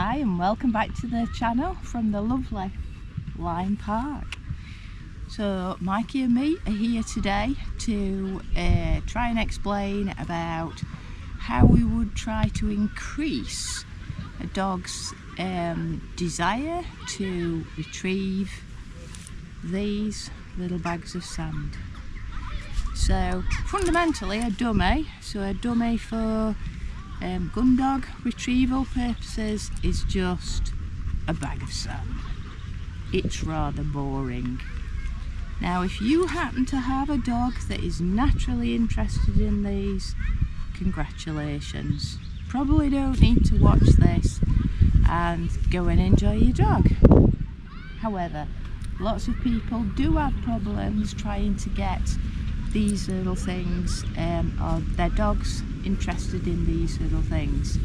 Hi and welcome back to the channel from the lovely Lyme Park. So Mikey and me are here today to try and explain about how we would try to increase a dog's desire to retrieve these little bags of sand. So fundamentally a dummy for gundog retrieval purposes is just a bag of sand. It's rather boring. Now if you happen to have a dog that is naturally interested in these, congratulations. Probably don't need to watch this and go and enjoy your dog. However, lots of people do have problems trying to get these little things, or their dogs interested in these little things.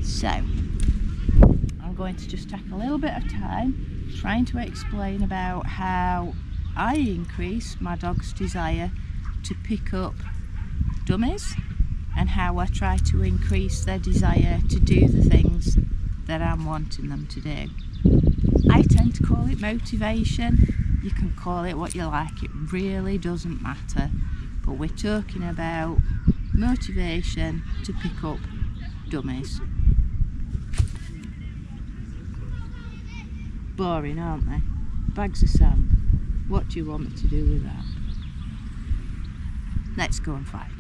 So I'm going to just take a little bit of time trying to explain about how I increase my dog's desire to pick up dummies and how I try to increase their desire to do the things that I'm wanting them to do. I tend to call it motivation. You can call it what you like, it really doesn't matter, but we're talking about motivation to pick up dummies. Boring, aren't they? Bags of sand. What do you want me to do with that? Let's go and find out.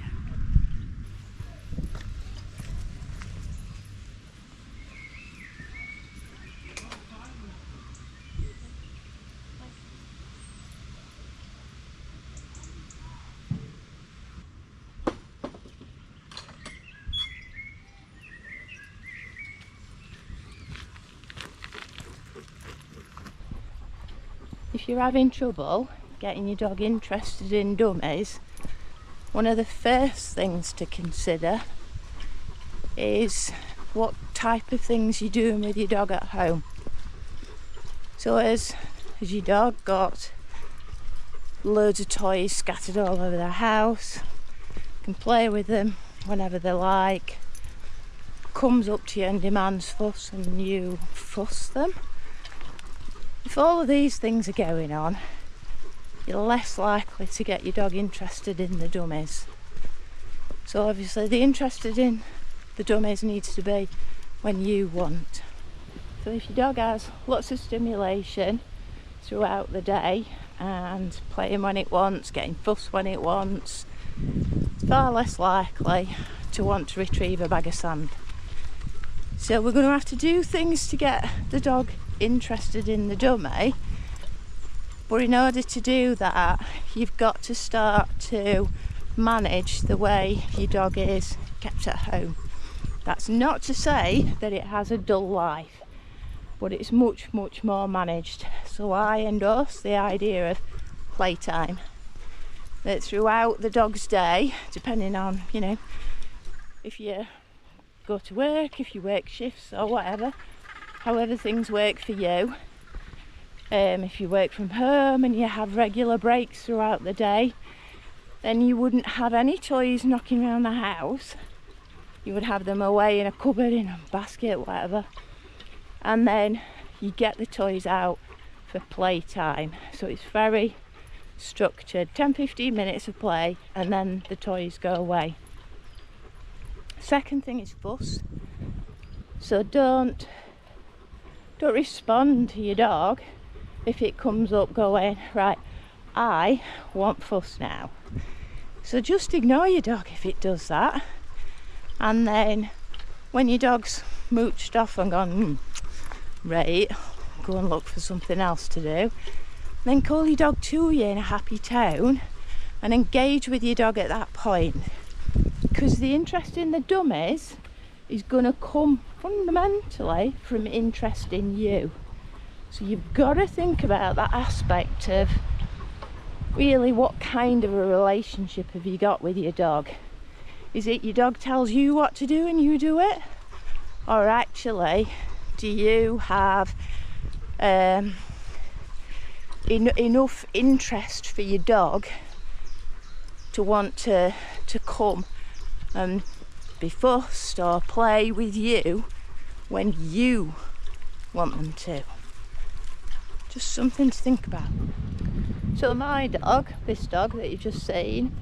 If you're having trouble getting your dog interested in dummies, one of the first things to consider is what type of things you're doing with your dog at home. So has your dog got loads of toys scattered all over the house, can play with them whenever they like, comes up to you and demands fuss and you fuss them? If all of these things are going on, you're less likely to get your dog interested in the dummies. So obviously the interested in the dummies needs to be when you want. So if your dog has lots of stimulation throughout the day and playing when it wants, getting fussed when it wants, it's far less likely to want to retrieve a bag of sand. So we're going to have to do things to get the dog interested in the dummy, but in order to do that you've got to start to manage the way your dog is kept at home. That's not to say that it has a dull life, but it's much more managed. So I endorse the idea of playtime, that throughout the dog's day, depending on, you know, if you go to work, if you work shifts or whatever, however things work for you, if you work from home and you have regular breaks throughout the day, then you wouldn't have any toys knocking around the house. You would have them away in a cupboard, in a basket, whatever, and then you get the toys out for playtime. So it's very structured, 10-15 minutes of play and then the toys go away. Second thing is fuss. So don't respond to your dog if it comes up going, right, I want fuss now. So just ignore your dog if it does that, and then when your dog's mooched off and gone, right, go and look for something else to do, then call your dog to you in a happy tone and engage with your dog at that point, because the interest in the dummies is going to come fundamentally from interest in you. So you've got to think about that aspect of really what kind of a relationship have you got with your dog. Is it your dog tells you what to do and you do it, or actually do you have enough interest for your dog to want to come and be fussed or play with you when you want them to. Just something to think about. So my dog, this dog that you've just seen,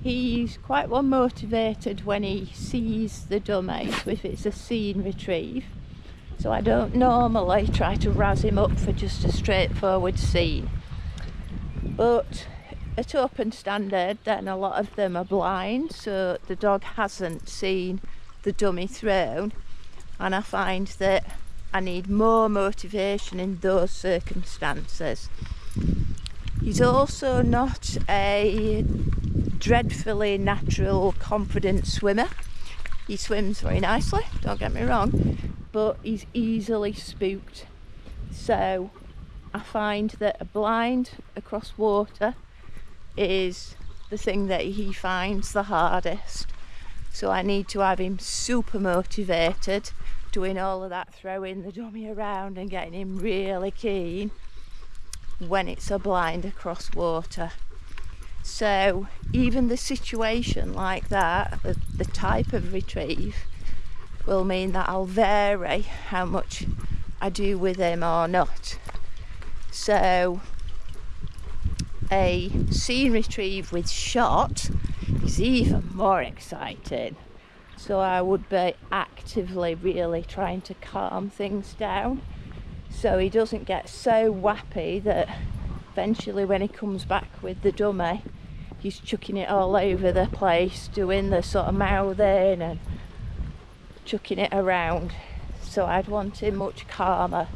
he's quite well motivated when he sees the dummy, so if it's a seen retrieve. So I don't normally try to razz him up for just a straightforward scene. But at open standard, then a lot of them are blind, so the dog hasn't seen the dummy thrown, and I find that I need more motivation in those circumstances. He's also not a dreadfully natural, confident swimmer. He swims very nicely, don't get me wrong, but he's easily spooked. So I find that a blind across water is the thing that he finds the hardest. So I need to have him super motivated, doing all of that, throwing the dummy around and getting him really keen when it's a blind across water. So even the situation like that, the type of retrieve, will mean that I'll vary how much I do with him or not. So a scene retrieve with shot is even more exciting. So I would be actively really trying to calm things down so he doesn't get so wappy that eventually when he comes back with the dummy, he's chucking it all over the place, doing the sort of mouthing and chucking it around. So I'd want him much calmer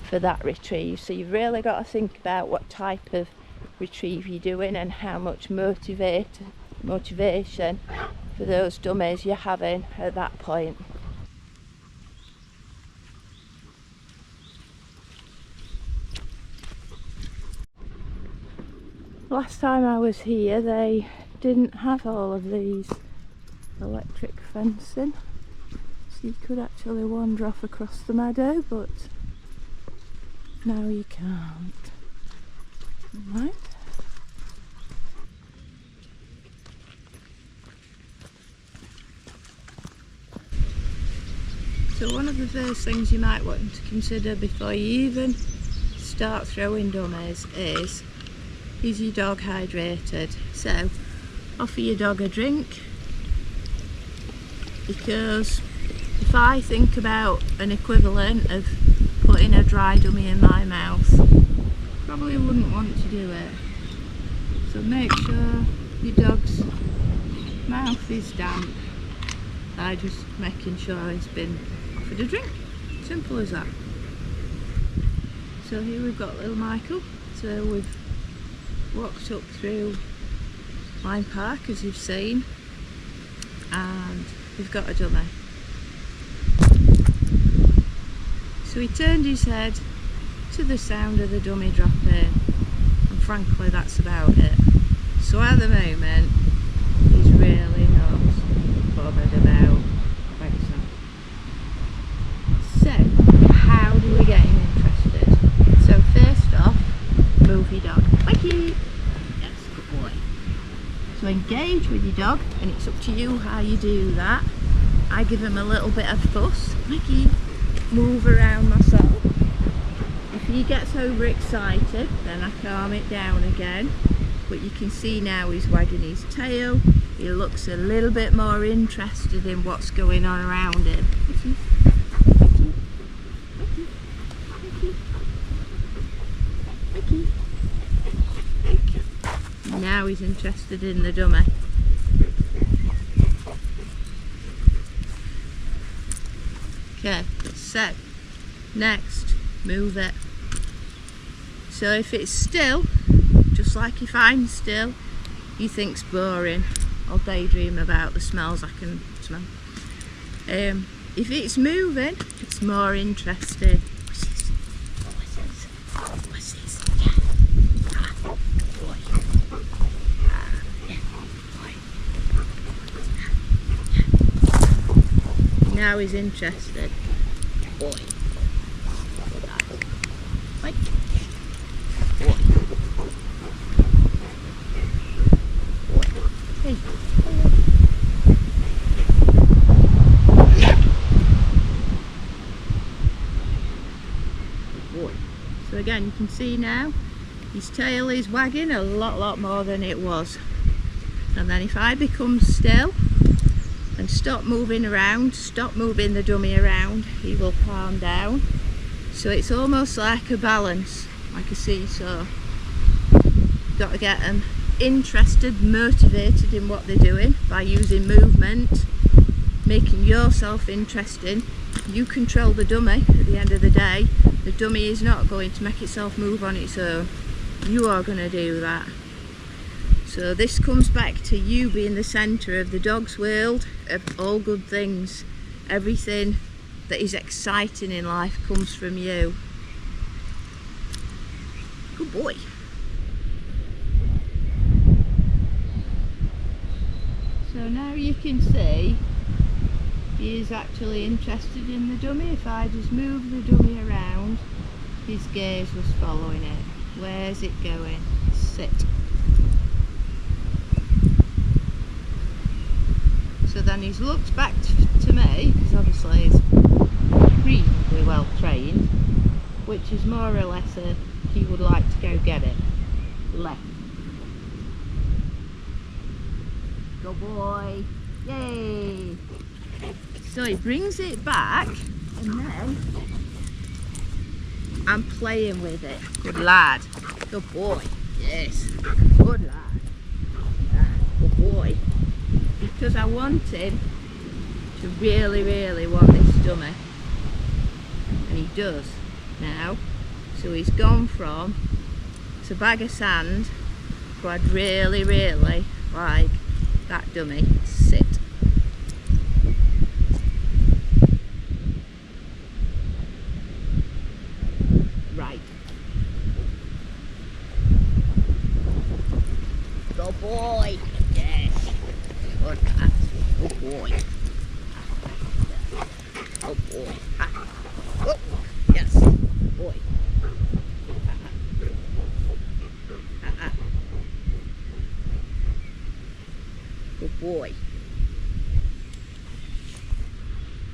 for that retrieve. So you've really got to think about what type of retrieve you're doing and how much motivation for those dummies you're having at that point. Last time I was here they didn't have all of these electric fencing, so you could actually wander off across the meadow, but now you can't. Right. So one of the first things you might want to consider before you even start throwing dummies is your dog hydrated? So offer your dog a drink, because if I think about an equivalent of putting a dry dummy in my mouth, probably wouldn't want to do it. So make sure your dog's mouth is damp by just making sure he's been offered a drink. Simple as that. So here we've got little Michael. So we've walked up through Lyme Park, as you've seen, and we've got a dummy. So he turned his head to the sound of the dummy dropping, and frankly that's about it. So at the moment he's really not bothered about Pakistan. So how do we get him interested? So first off, move your dog. Mikey! Yes, good boy. So engage with your dog, and it's up to you how you do that. I give him a little bit of fuss. Mikey, move around myself. If he gets overexcited, then I calm it down again. But you can see now he's wagging his tail. He looks a little bit more interested in what's going on around him. Mikey, Mikey, Mikey, Mikey, Mikey, Mikey. Now he's interested in the dummy. Okay, so next, move it. So if it's still, just like if I'm still, he thinks boring. I'll daydream about the smells I can smell. If it's moving, it's more interesting. What's this? Yeah. Boy. Yeah, boy. Now he's interested. Boy. Right. Boy. Hey. again, you can see now his tail is wagging a lot more than it was. And then if I become still and stop moving around, stop moving the dummy around, he will calm down. So it's almost like a balance, like a seesaw. Got to get them interested, motivated in what they're doing by using movement, making yourself interesting. You control the dummy at the end of the day. The dummy is not going to make itself move on its own. You are going to do that. So this comes back to you being the centre of the dog's world, of all good things. Everything that is exciting in life comes from you. Good boy. So now you can see he is actually interested in the dummy. If I just move the dummy around, his gaze was following it. Where's it going? Sit. So then he's looked back to me, because obviously he's reasonably well trained, which is more or less a he would like to go get it. Left. Good boy. Yay! So he brings it back, and then I'm playing with it. Good lad. Good boy. Yes. Good lad. Good boy. Because I want him to really want this dummy. And he does now. So he's gone from it's a bag of sand, but I'd really like that dummy to sit. Right. Good boy. Yes. Good cat. Good boy. Good boy. Oh, yes. Good boy. Good boy.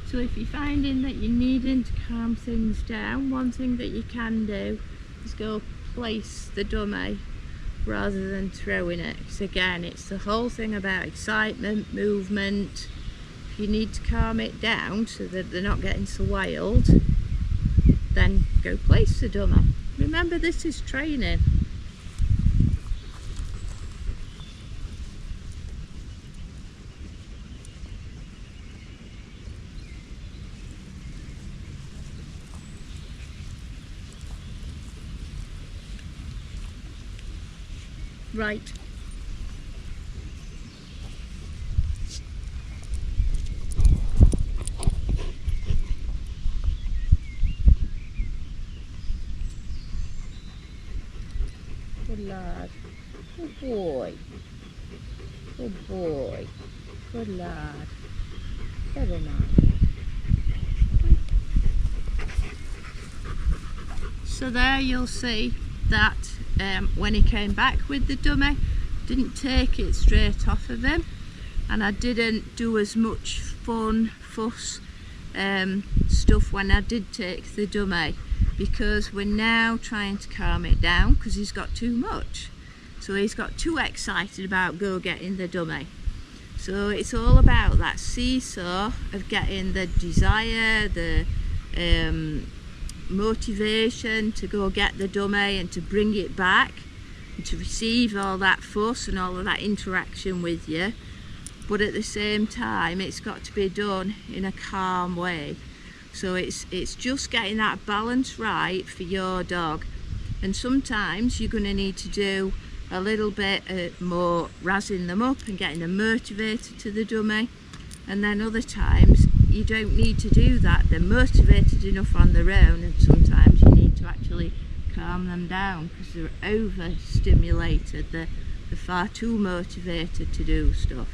So if you're finding that you're needing to calm things down, one thing that you can do is go place the dummy rather than throwing it. Because again, it's the whole thing about excitement, movement. If you need to calm it down so that they're not getting so wild, then go place the dummy. Remember, this is training. Right. Good lad. Good boy. Good boy. Good lad. Very nice. So there you'll see that when he came back with the dummy, didn't take it straight off of him, and I didn't do as much fuss stuff when I did take the dummy, because we're now trying to calm it down because he's got too much. So he's got too excited about go getting the dummy. So it's all about that seesaw of getting the desire, the motivation to go get the dummy and to bring it back and to receive all that fuss and all of that interaction with you, but at the same time it's got to be done in a calm way. So it's just getting that balance right for your dog, and sometimes you're going to need to do a little bit more razzing them up and getting them motivated to the dummy, and then other times you don't need to do that. They're motivated enough on their own, and sometimes you need to actually calm them down because they're overstimulated. They're far too motivated to do stuff.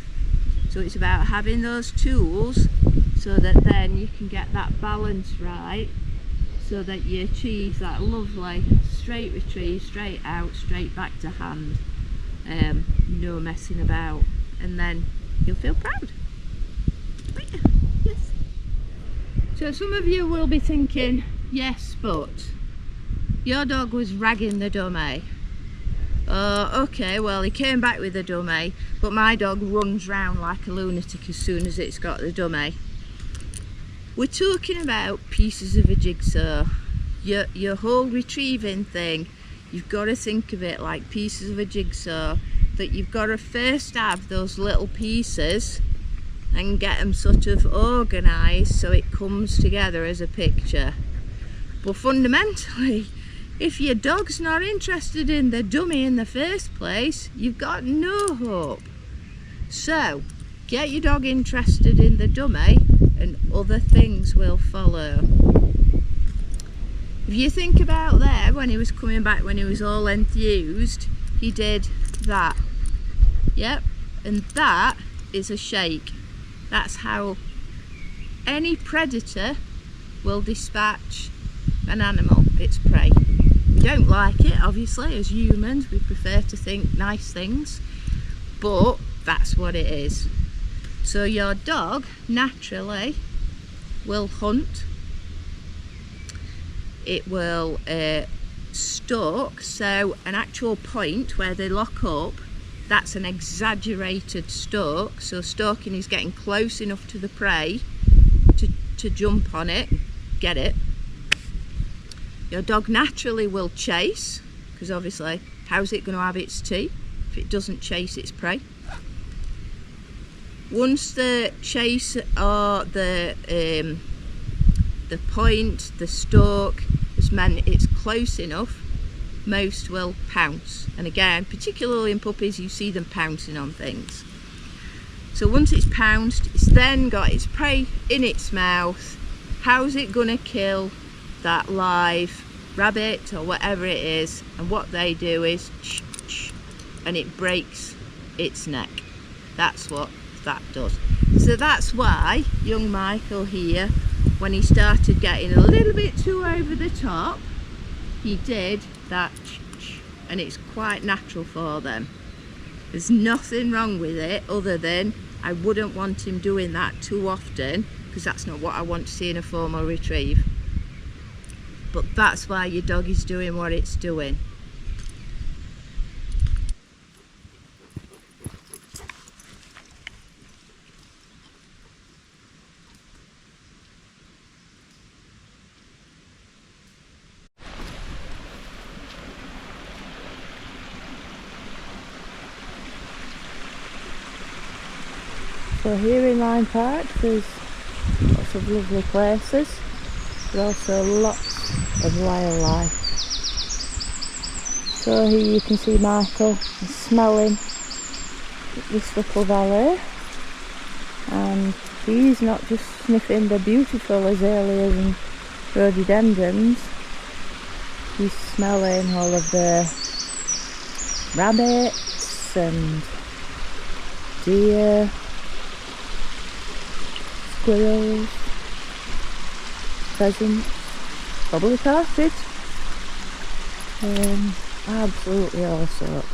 So it's about having those tools so that then you can get that balance right, so that you achieve that lovely straight retrieve, straight out, straight back to hand, no messing about, and then you'll feel proud. Yes. So some of you will be thinking, yes, but Your dog was ragging the dummy. Oh, okay, well he came back with the dummy, but my dog runs round like a lunatic as soon as it's got the dummy. We're talking about pieces of a jigsaw. Your whole retrieving thing, you've got to think of it like pieces of a jigsaw, that you've got to first have those little pieces and get them sort of organised so it comes together as a picture. But fundamentally, if your dog's not interested in the dummy in the first place, you've got no hope. So get your dog interested in the dummy and other things will follow. If you think about there, when he was coming back, when he was all enthused, he did that. Yep, and that is a shake. That's how any predator will dispatch an animal, its prey. We don't like it, obviously, as humans. We prefer to think nice things, but that's what it is. So your dog naturally will hunt. It will stalk, so an actual point where they lock up, that's an exaggerated stalk. So stalking is getting close enough to the prey to jump on it, get it. Your dog naturally will chase, because obviously how's it going to have its tea if it doesn't chase its prey? Once the chase or the point, the stalk has meant it's close enough, most will pounce. And again, particularly in puppies, you see them pouncing on things. So once it's pounced, it's then got its prey in its mouth. How's it gonna kill that live rabbit or whatever it is? And what they do is and it breaks its neck. That's what that does. So that's why young Michael here, when he started getting a little bit too over the top, he did that, and it's quite natural for them. There's nothing wrong with it, other than I wouldn't want him doing that too often, because that's not what I want to see in a formal retrieve. But that's why your dog is doing what it's doing. So here in Lyme Park there's lots of lovely places, but also lots of wildlife. So here you can see Michael is smelling this little valley, and he's not just sniffing the beautiful azaleas and rhododendrons, he's smelling all of the rabbits and deer, squirrels, pheasants, probably partridge, absolutely all sorts.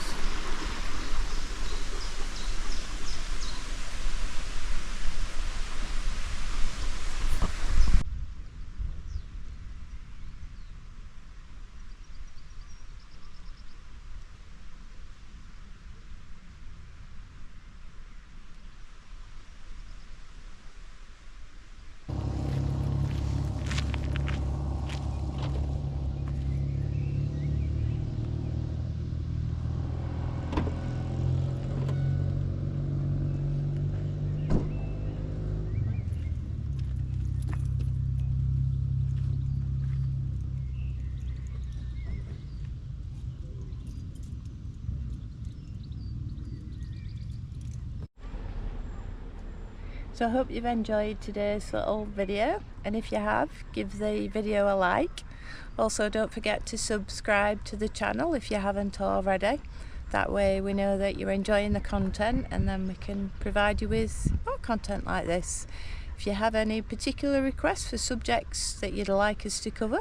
So I hope you've enjoyed today's little video, and if you have, give the video a like. Also, don't forget to subscribe to the channel if you haven't already. That way we know that you're enjoying the content, and then we can provide you with more content like this. If you have any particular requests for subjects that you'd like us to cover,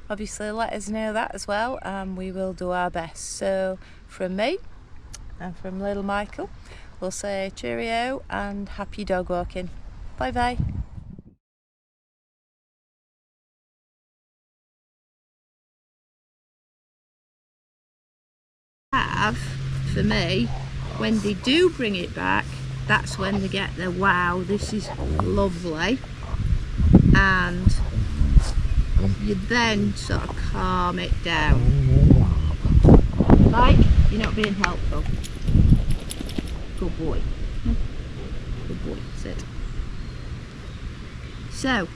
obviously let us know that as well, and we will do our best. So from me and from little Michael, we'll say cheerio and happy dog walking. Bye bye. have, for me, when they do bring it back, that's when they get the wow, this is lovely, and you then sort of calm it down. Mike, you're not being helpful. Good boy. Good boy, sit. So